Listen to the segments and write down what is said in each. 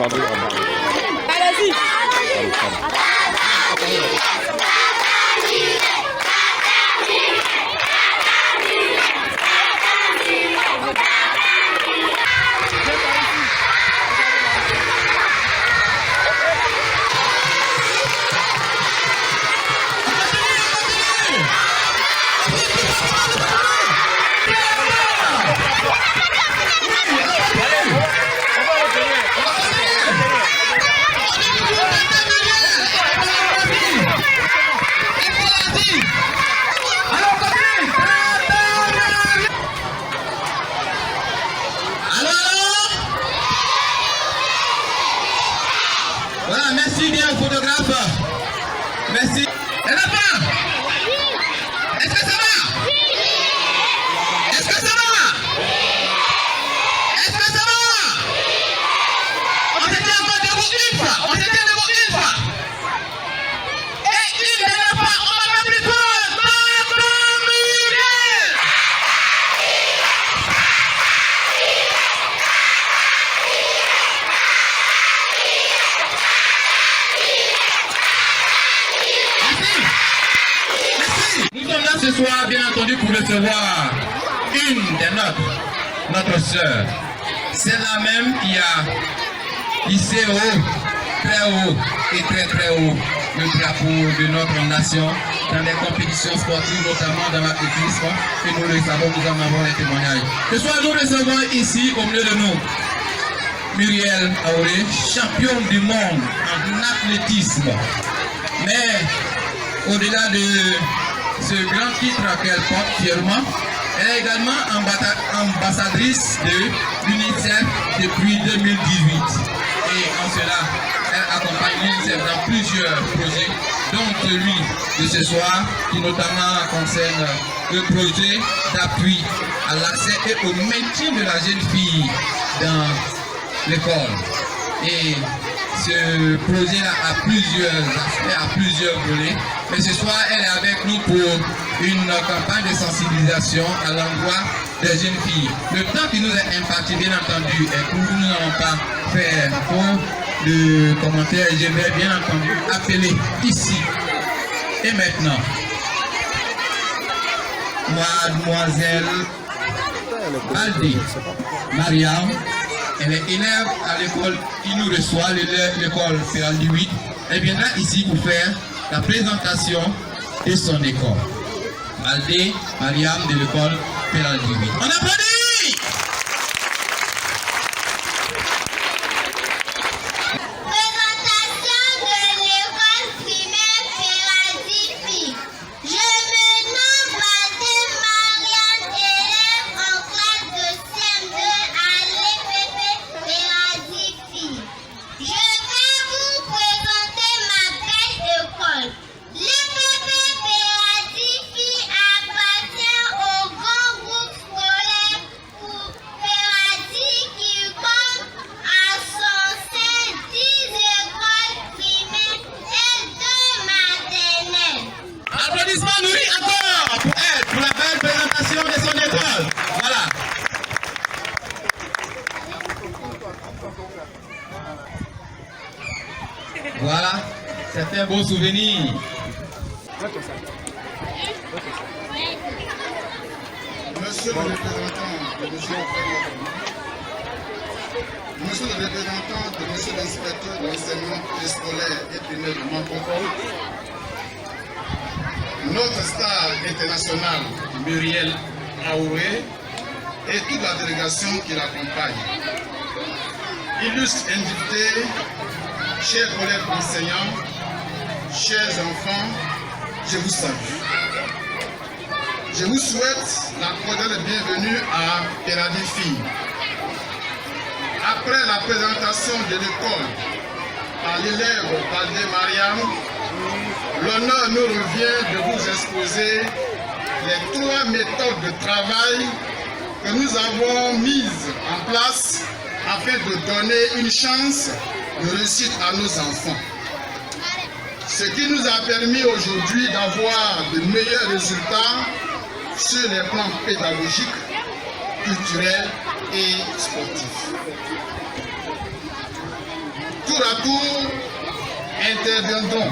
Allez-y. Voilà, merci bien photographe. Merci. Elle n'a pas. Est-ce que ça va? Est-ce que ça va? Est-ce que ça va? On se tient encore debout une fois. On se tient debout une fois. Et une dernière fois, on va faire plus fort. Ce soir, bien entendu, pour recevoir une des notre sœur. C'est la même qui a hissé haut, très haut et très très haut le drapeau de notre nation dans les compétitions sportives, notamment dans l'athlétisme. Et nous le savons, nous en avons les témoignages. Ce soir, nous recevons ici, au milieu de nous, Muriel Aouré, championne du monde en athlétisme. Mais au-delà de ce grand titre qu'elle porte fièrement, elle est également ambassadrice de l'UNICEF depuis 2018. Et en cela, elle accompagne l'UNICEF dans plusieurs projets, dont celui de ce soir, qui notamment concerne le projet d'appui à l'accès et au maintien de la jeune fille dans l'école. Et ce projet a plusieurs aspects, a plusieurs volets. Mais ce soir, elle est avec nous pour une campagne de sensibilisation à l'endroit des jeunes filles. Le temps qui nous est imparti, bien entendu, est court, nous n'allons pas faire trop de commentaires. Je vais bien entendu appeler ici et maintenant Mademoiselle Baldi Mariam. Elle est élève à l'école qui nous reçoit, l'école Feraldi 8. Elle viendra ici pour faire la présentation de son école. Baldi Mariam de l'école Feraldi 8. On applaudit! Voilà, c'est un beau souvenir. Monsieur le représentant de Monsieur l'inspecteur de l'enseignement scolaire et primaire de Mankoko, notre star internationale Muriel Aouré et toute la délégation qui l'accompagne. Illustres invités, chers collègues enseignants, chers enfants, je vous salue. Je vous souhaite la cordiale bienvenue à Feraldi Filles. Après la présentation de l'école par l'élève Baldi Mariam, l'honneur nous revient de vous exposer les 3 méthodes de travail que nous avons mises en place afin de donner une chance de réussite à nos enfants. Ce qui nous a permis aujourd'hui d'avoir de meilleurs résultats sur les plans pédagogiques, culturels et sportifs. tour à tour interviendront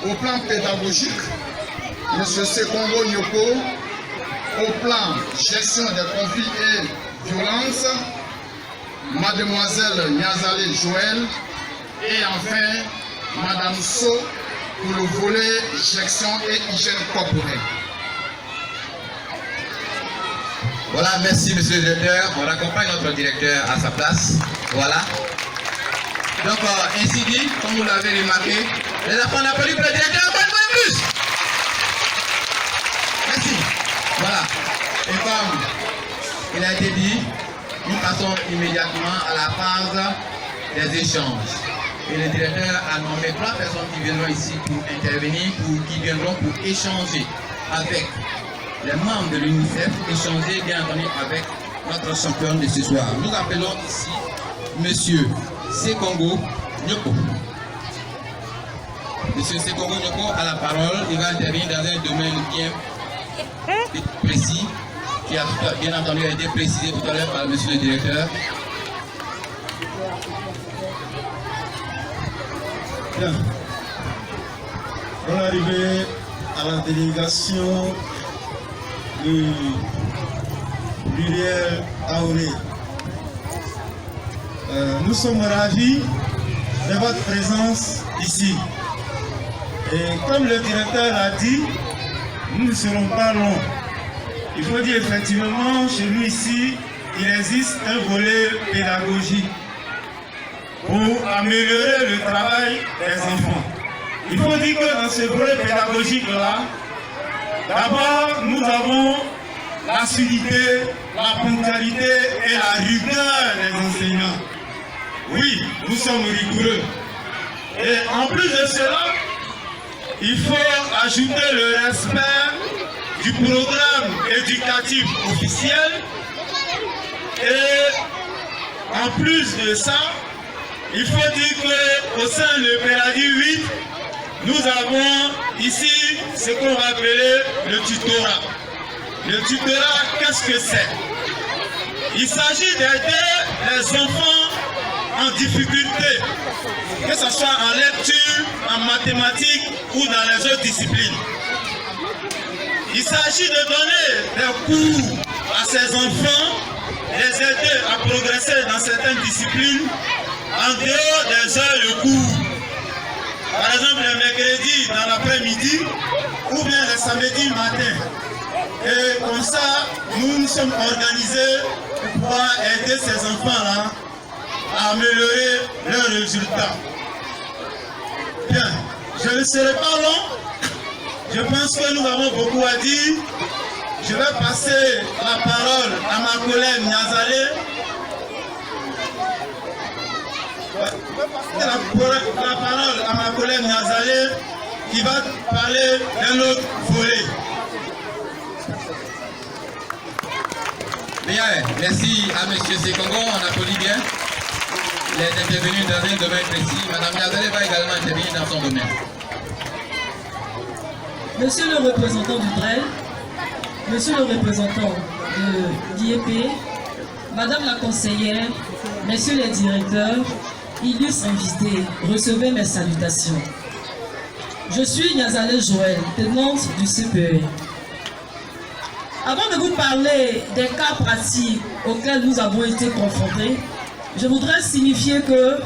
au plan pédagogique, M. Sekongo Nyoko, au plan gestion des conflits et violences, Mademoiselle Niazale Joël, et enfin Madame So pour le volet gestion et hygiène corporelle. Voilà, merci monsieur le directeur. On accompagne notre directeur à sa place. Voilà. Donc, ainsi dit, comme vous l'avez remarqué, les enfants n'applaudissent pour le directeur, encore une fois de plus. Merci. Voilà. Et comme il a été dit, nous passons immédiatement à la phase des échanges. Et le directeur a nommé 3 personnes qui viendront ici pour intervenir, qui viendront pour échanger avec les membres de l'UNICEF, échanger bien entendu avec notre championne de ce soir. Nous appelons ici Monsieur Sekongo Nyoko. Monsieur Sekongo Nyoko a la parole, il va intervenir dans un domaine bien précis, qui a bien entendu été précisé tout à l'heure par monsieur le directeur. Bien. On est arrivé à la délégation de l'UDL Aoré. Nous sommes ravis de votre présence ici. Et comme le directeur l'a dit, nous ne serons pas longs. Il faut dire effectivement, chez nous ici, il existe un volet pédagogique pour améliorer le travail des enfants. Il faut dire que dans ce volet pédagogique-là, d'abord, nous avons l'assiduité, la ponctualité et la rigueur des enseignants. Oui, nous sommes rigoureux. Et en plus de cela, il faut ajouter le respect du programme éducatif officiel. Et en plus de ça, il faut dire qu'au sein de Péradi 8, nous avons ici ce qu'on va appeler le tutorat. Le tutorat, qu'est-ce que c'est? Il s'agit d'aider les enfants en difficulté, que ce soit en lecture, en mathématiques ou dans les autres disciplines. Il s'agit de donner des cours à ces enfants, les aider à progresser dans certaines disciplines en dehors des heures de cours. Par exemple, le mercredi dans l'après-midi ou bien le samedi matin. Et comme ça, nous nous sommes organisés pour pouvoir aider ces enfants-là à améliorer leurs résultats. Bien, je ne serai pas long. Je pense que nous avons beaucoup à dire. Je vais passer la parole à ma collègue Niazale. La parole à ma collègue Niazale qui va parler d'un autre volet. Bien, merci à M. Sekongo, on applaudit bien. Il est intervenu dans un domaine précis. Mme Niazale va également intervenir dans son domaine. Monsieur le représentant du DREL, Monsieur le représentant de l'IEP, Madame la conseillère, Messieurs les directeurs, illustres invités, recevez mes salutations. Je suis Niazale Joël, tenante du CPE. Avant de vous parler des cas pratiques auxquels nous avons été confrontés, je voudrais signifier que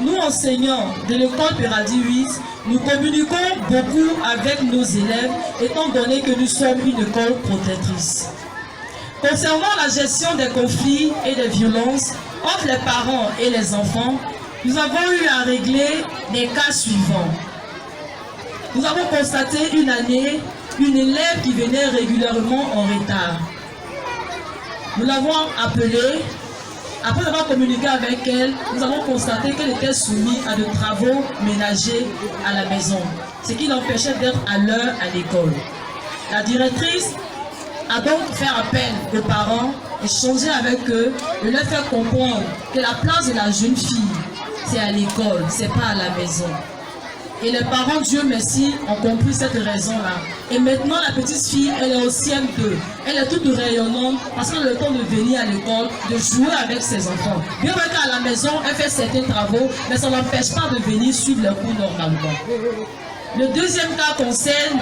nous, enseignants de l'école Péradi 8, nous communiquons beaucoup avec nos élèves, étant donné que nous sommes une école protectrice. Concernant la gestion des conflits et des violences entre les parents et les enfants, nous avons eu à régler les cas suivants. Nous avons constaté une année une élève qui venait régulièrement en retard. Nous l'avons appelée. Après avoir communiqué avec elle, nous avons constaté qu'elle était soumise à de travaux ménagers à la maison, ce qui l'empêchait d'être à l'heure à l'école. La directrice a donc fait appel aux parents, échanger avec eux et leur faire comprendre que la place de la jeune fille, c'est à l'école, c'est pas à la maison. Et les parents, Dieu merci, ont compris cette raison-là. Et maintenant, la petite fille, elle est au CM2. Elle est toute rayonnante parce qu'elle a le temps de venir à l'école, de jouer avec ses enfants. Bien vrai qu'à la maison, elle fait certains travaux, mais ça n'empêche pas de venir suivre les cours normalement. Le deuxième cas concerne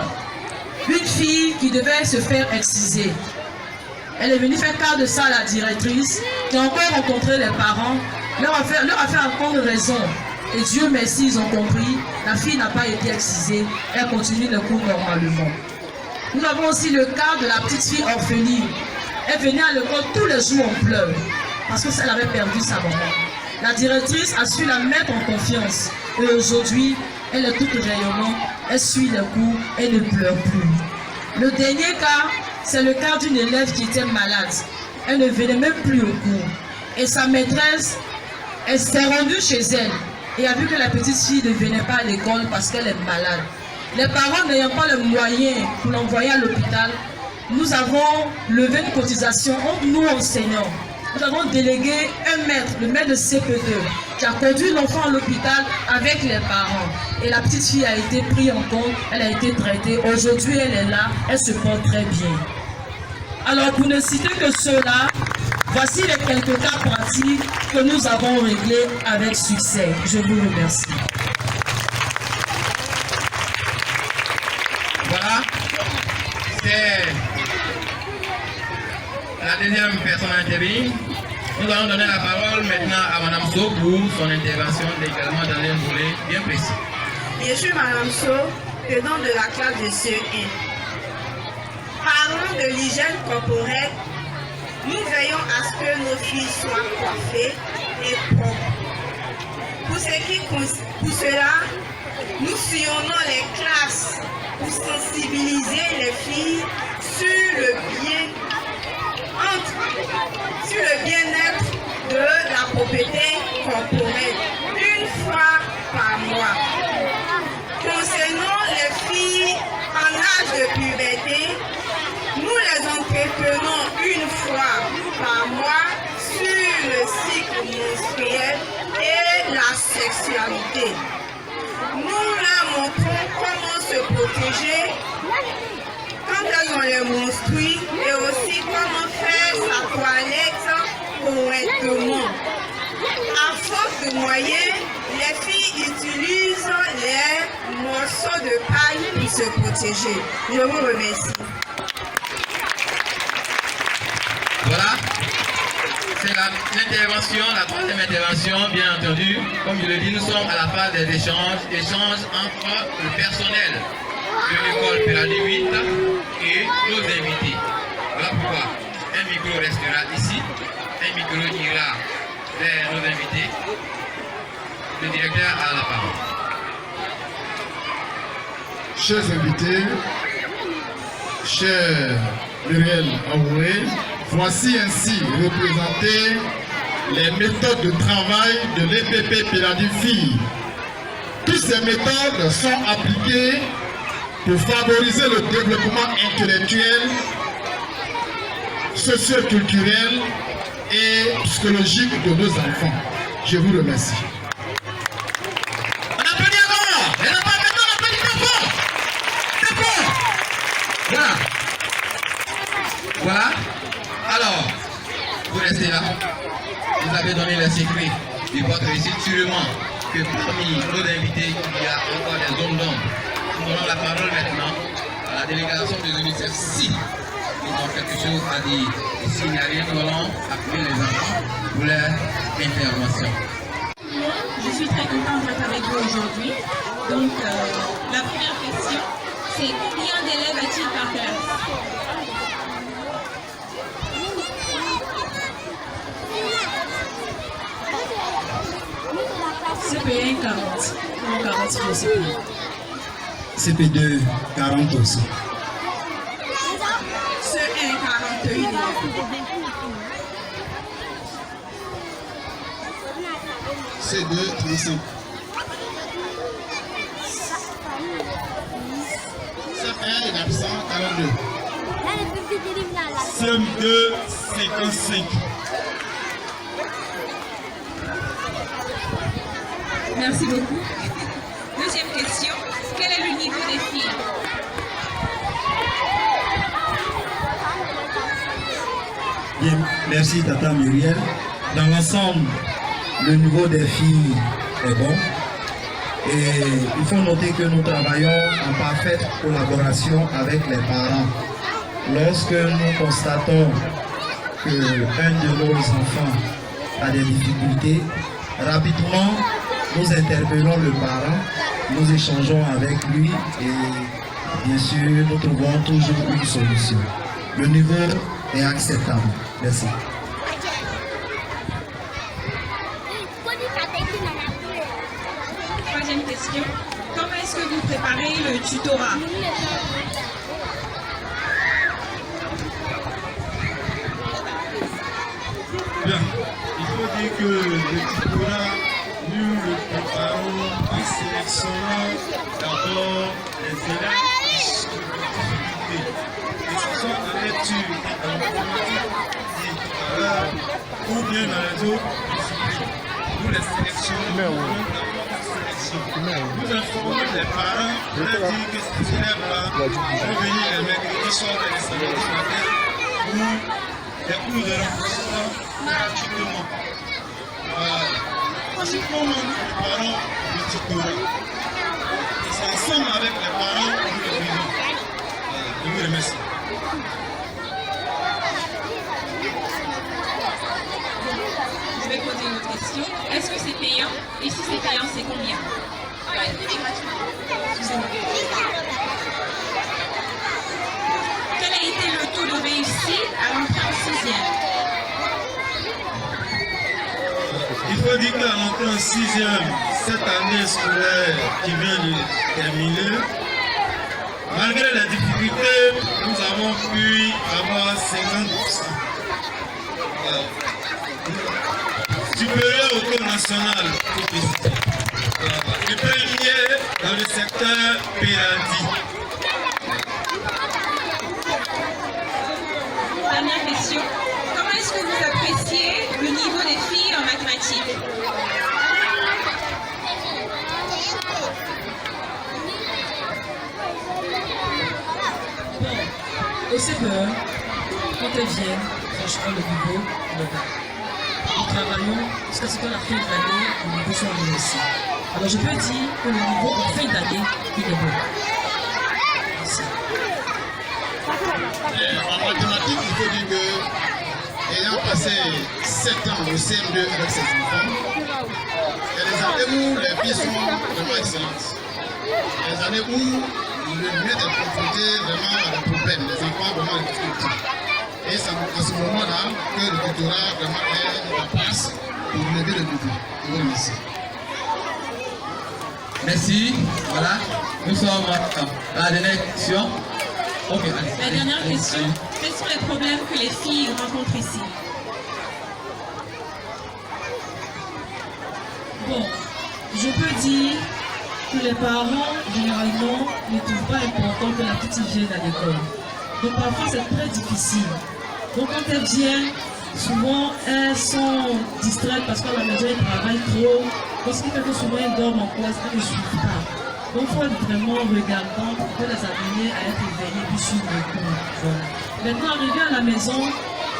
une fille qui devait se faire exciser. Elle est venue faire cas de ça à la directrice, qui a encore rencontré les parents, leur a fait encore raison. Et Dieu merci, ils ont compris, la fille n'a pas été excisée, elle continue le cours normalement. Nous avons aussi le cas de la petite fille orpheline. Elle venait à l'école tous les jours en pleurs, parce qu'elle avait perdu sa maman. La directrice a su la mettre en confiance. Et aujourd'hui, elle est toute rayonnante, elle suit les cours, elle ne pleure plus. Le dernier cas, c'est le cas d'une élève qui était malade. Elle ne venait même plus au cours. Et sa maîtresse, elle s'est rendue chez elle et a vu que la petite fille ne venait pas à l'école parce qu'elle est malade. Les parents n'ayant pas le moyen pour l'envoyer à l'hôpital, nous avons levé une cotisation entre nous enseignants. Nous avons délégué un maître, le maître de CP2, qui a conduit l'enfant à l'hôpital avec les parents. Et la petite fille a été prise en compte, elle a été traitée. Aujourd'hui, elle est là, elle se porte très bien. Alors, pour ne citer que cela, voici les quelques cas pratiques que nous avons réglés avec succès. Je vous remercie. Voilà, c'est la deuxième personne intervenue. Nous allons donner la parole maintenant à Mme So pour son intervention également dans un volet bien précis. Je suis Mme So, présidente de la classe de CE1. Parlons de l'hygiène corporelle. Nous veillons à ce que nos filles soient coiffées et propres. Pour cela, nous sillonnons les classes pour sensibiliser les filles sur le bien-être de la propriété corporelle une fois par mois. Concernant les filles en âge de puberté, nous les entretenons une fois par mois sur le cycle menstruel et la sexualité. Nous leur montrons comment se protéger quand elles ont les menstrues et aussi comment faire sa toilette correctement. À force de moyens, les filles utilisent les morceaux de paille pour se protéger. Je vous remercie. Voilà, c'est l'intervention, la troisième intervention, bien entendu. Comme je le dis, nous sommes à la phase des échanges entre le personnel de l'école Péradi 8 et nos invités. Voilà pourquoi un micro restera ici, un micro ira vers nos invités. Le directeur a la parole. Chers invités, cher Muriel Aoué, voici ainsi représenter les méthodes de travail de l'EPP Péradi Filles. Toutes ces méthodes sont appliquées pour favoriser le développement intellectuel, socio-culturel et psychologique de nos enfants. Je vous remercie. On applaudit encore. Et on applaudit très fort. Très fort. Voilà. Voilà. Alors, vous restez là. Vous avez donné le secret de votre réussite. Sûrement que parmi nos invités, il y a encore des zones d'ombre. Nous donnons la parole maintenant à la délégation des UNICEF. Si ils ont quelque chose à dire, et s'il n'y a rien, nous allons appeler les enfants pour leur intervention. Je suis très contente d'être avec vous aujourd'hui. Donc, la première question, c'est combien d'élèves a-t-il par classe? CP1 40. 40 sur le CP1. CP2 40 aussi. CE1 41 élèves. C2 35. C1 est absent 42. CM2 55. Merci beaucoup. Deuxième question. Bien, merci Tata Muriel. Dans l'ensemble, le niveau des filles est bon. Et il faut noter que nous travaillons en parfaite collaboration avec les parents. Lorsque nous constatons qu'un de nos enfants a des difficultés, rapidement nous interpellons le parent, nous échangeons avec lui et bien sûr nous trouvons toujours une solution. Le niveau est acceptable. Merci. Troisième question. Comment est-ce que vous préparez le tutorat? Bien, il faut dire que le tutorat, nous le préparons en sélectionnant d'abord les élèves qui sont en difficulté, que ce soit en lecture et en mathématiques, ou bien dans les autres disciplines. Nous les sélectionnons. Nous informons les parents, leur dire que ces élèves-là vont venir les mercredis soirs et les samedis matins pour des cours de renforcement gratuitement. Ensuite, nous préparons le tutorat. Et c'est ensemble avec les parents que nous le faisons. Je vous remercie. Je vais poser une autre question. Est-ce que c'est payant? Et si c'est payant, c'est combien? Quel a été le taux de réussite à l'entrée en 6e? Il faut dire qu'à l'entrée en 6e, cette année scolaire qui vient de terminer, malgré les difficultés, nous avons pu avoir 50%. Supérieur au taux national, pour préciser. Le premier dans le secteur Péradi. Dernière question. Comment est-ce que vous appréciez le niveau des filles en mathématiques? Bon, au CPE, quand elles viennent, franchement, le niveau, le bas. Nous travaillons jusqu'à ce qu'à la fin de l'année, le niveau soit réussi. Alors je peux dire que le niveau en fin d'année, il est bon. Merci. En mathématiques, il faut dire que, ayant passé 7 ans au CM2 avec ses enfants, il y a des années où les filles sont vraiment excellentes. Il y a des années où le mieux est confronté vraiment à des problèmes, les enfants vraiment des difficultés. Et c'est à ce moment-là que le tutorat vraiment est la place pour lever le niveau. Je vous remercie. Merci. Voilà. Nous sommes à la dernière question. Okay, la dernière question. Quels sont les problèmes que les filles rencontrent ici? Bon, je peux dire que les parents, généralement, ne trouvent pas important que la petite vienne à l'école. Donc parfois, c'est très difficile. Donc quand elles viennent, souvent, elles sont distraites parce qu'à la maison, elles travaillent trop. Donc ce qui fait que souvent, elles dorment en classe, elles ne suivent pas. Donc il faut être vraiment regardant pour les amener à être éveillées puis suivre les cours. Voilà. Maintenant, arrivé à la maison,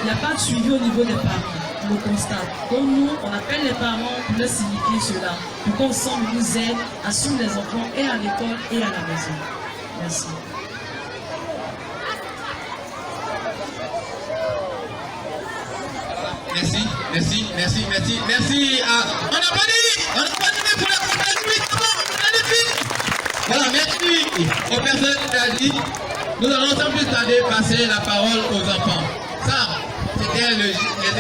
il n'y a pas de suivi au niveau des parents. On le constate. Donc nous, on appelle les parents pour leur signifier cela. Pour qu'ensemble, ils nous aident à suivre les enfants et à l'école et à la maison. Merci. Merci, merci, merci, merci, merci. On n'a pas dit pour la compagnie. Voilà, merci aux personnes qui ont dit. Nous allons sans plus tarder passer la parole aux enfants. Ça, c'était les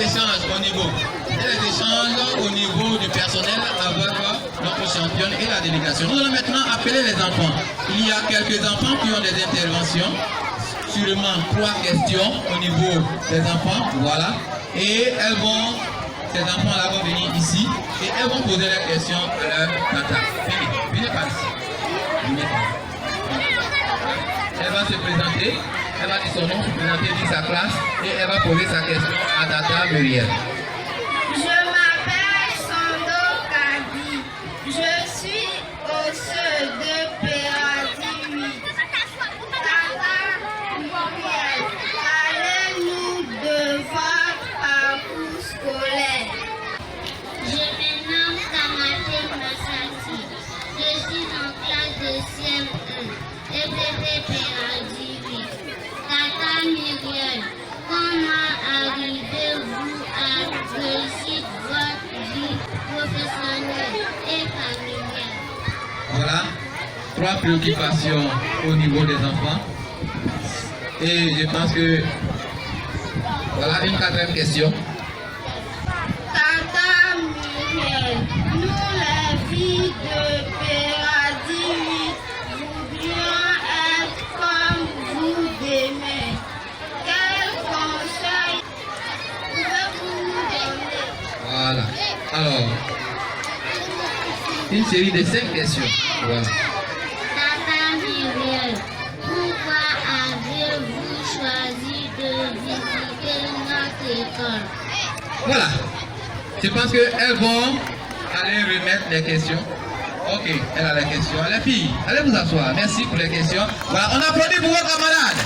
échanges au niveau. C'était les échanges au niveau du personnel avec notre championne et la délégation. Nous allons maintenant appeler les enfants. Il y a quelques enfants qui ont des interventions. Sûrement 3 questions au niveau des enfants. Voilà. Et ces enfants-là vont venir ici et elles vont poser leurs questions à leur tata. Venez par ici. Elle va se présenter, elle va dire son nom, se présenter, dire sa classe et elle va poser sa question à tata Muriel. Je m'appelle Sando Kadi. Je suis au CE de Péradi 8. Tata Muriel, allez-nous devoir 3 préoccupations au niveau des enfants. Et je pense que voilà une 4e question. Tata Muriel, nous les filles de Paradis 8 voudrions être comme vous demain. Quel conseil pouvez-vous nous donner? Voilà. Alors, une série de 5 questions. Voilà. Tata Muriel, pourquoi avez-vous choisi de visiter notre école? Voilà. Je pense qu'elles vont aller remettre les questions. Ok, elle a les questions. Les filles, allez vous asseoir. Merci pour les questions. Voilà, on applaudit pour vos camarades.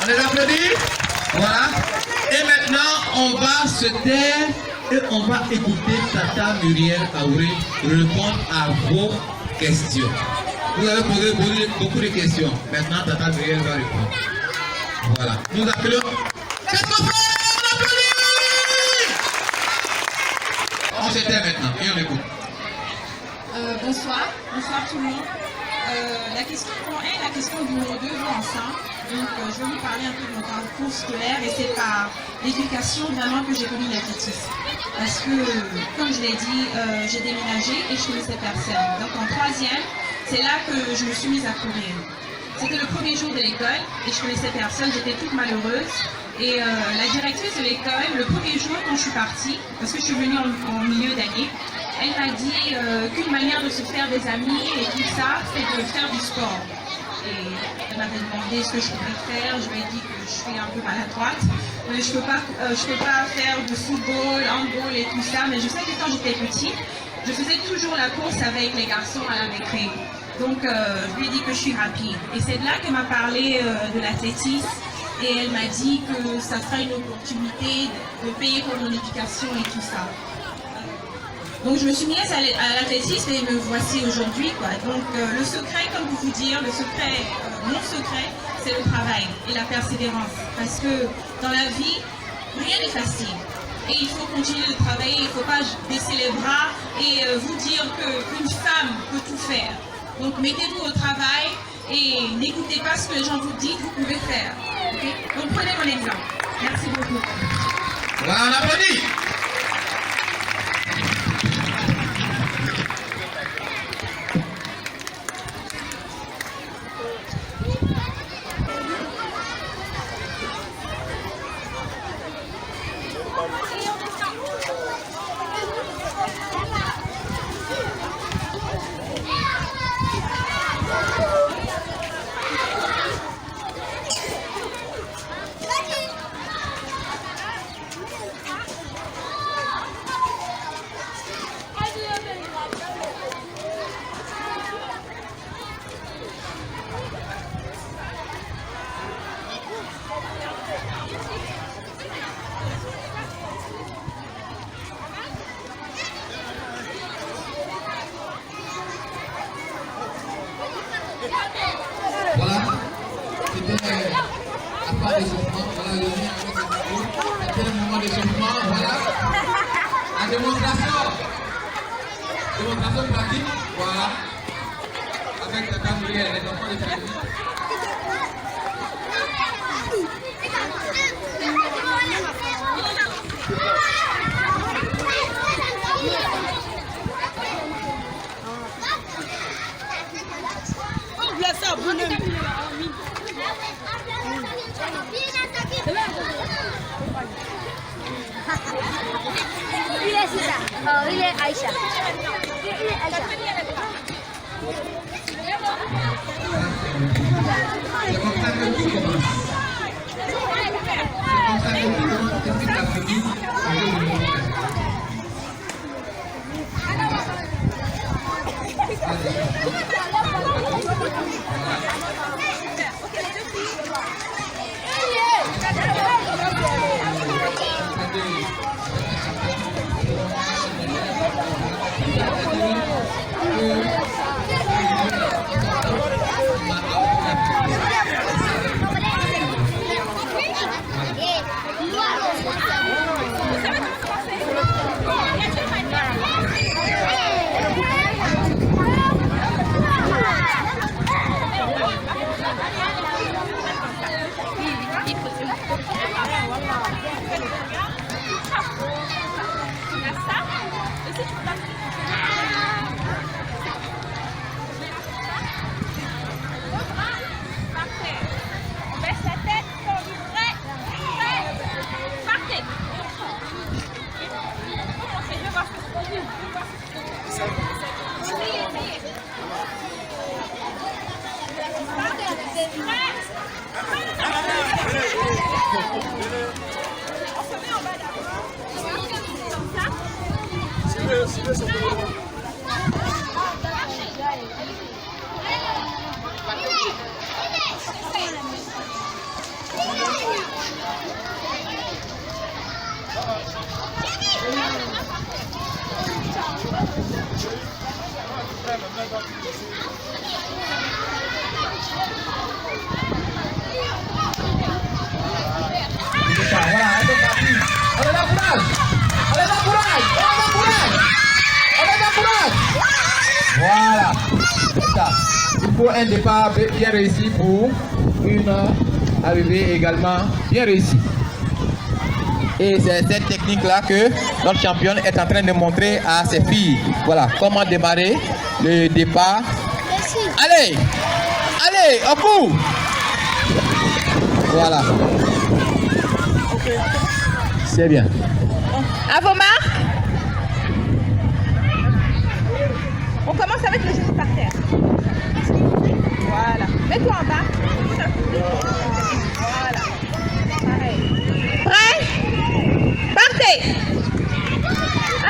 On les applaudit. Voilà. Et maintenant, on va se taire et on va écouter Tata Muriel Aouré répondre à vos questions. Vous avez posé beaucoup de questions. Maintenant, Tata Muriel va répondre. Voilà. Nous appelons. Qu'est-ce qu'on fait? On applaudit! On se tait maintenant et on écoute. Bonsoir tout le monde. La question pour elle, la question numéro 2 vaut ensemble. Donc je vais vous parler un peu de mon parcours scolaire et c'est par l'éducation vraiment que j'ai connu l'athlétisme. Parce que, comme je l'ai dit, j'ai déménagé et je connaissais personne. Donc en 3e, c'est là que je me suis mise à courir. C'était le premier jour de l'école et je connaissais personne, j'étais toute malheureuse. Et la directrice de l'école, le premier jour quand je suis partie, parce que je suis venue en milieu d'année, elle m'a dit qu'une manière de se faire des amis et tout ça, c'est de faire du sport. Et elle m'avait demandé ce que je pouvais faire, je lui ai dit que je suis un peu maladroite, mais je peux pas faire de football, handball et tout ça, mais je sais que quand j'étais petite, je faisais toujours la course avec les garçons à la récré. Donc je lui ai dit que je suis rapide. Et c'est de là qu'elle m'a parlé de l'athlétisme. Et elle m'a dit que ça sera une opportunité de payer pour mon éducation et tout ça. Donc je me suis mise à l'athlétisme et me voici aujourd'hui. Donc le secret, comme vous dire, mon secret, c'est le travail et la persévérance. Parce que dans la vie, rien n'est facile. Et il faut continuer de travailler, il ne faut pas baisser les bras et vous dire qu'une femme peut tout faire. Donc mettez-vous au travail et n'écoutez pas ce que les gens vous disent, vous pouvez faire. Okay? Donc prenez mon exemple. Merci beaucoup. Voilà, on applaudit. Voilà, c'était la part d'échauffement, voilà le lien avec le micro, c'était le moment d'échauffement, voilà, la démonstration pratique, voilà, avec la Muriel, les enfants de Paradis. Il est Aïcha. C'est comme ça que tout commence. C'est comme ça que tout commence. C'est toute la famille. Voilà, c'est ça. Il faut un départ bien réussi pour une arrivée également bien réussie. Et c'est cette technique-là que notre championne est en train de montrer à ses filles. Voilà, comment démarrer le départ. Allez, allez, au bout. Voilà. C'est bien. À vos marques. On commence avec le genou par terre. Voilà. Mets-toi en bas. Voilà. Pareil. Prêt? Partez.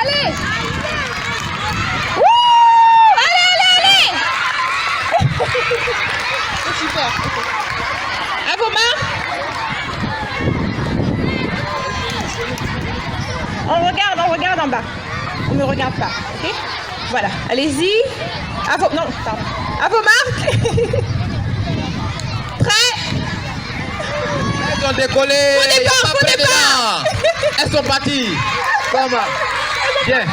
Allez. Wouh! Allez, allez, allez. C'est super. À vos marques. On regarde en bas. On ne regarde pas, ok? Voilà, allez-y. À vos... Non, pardon. À vos marques. Prêt? Elles ont décollé. Coup départ. Elles sont parties. Comment? Bien.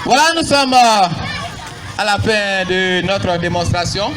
Voilà, nous sommes à la fin de notre démonstration.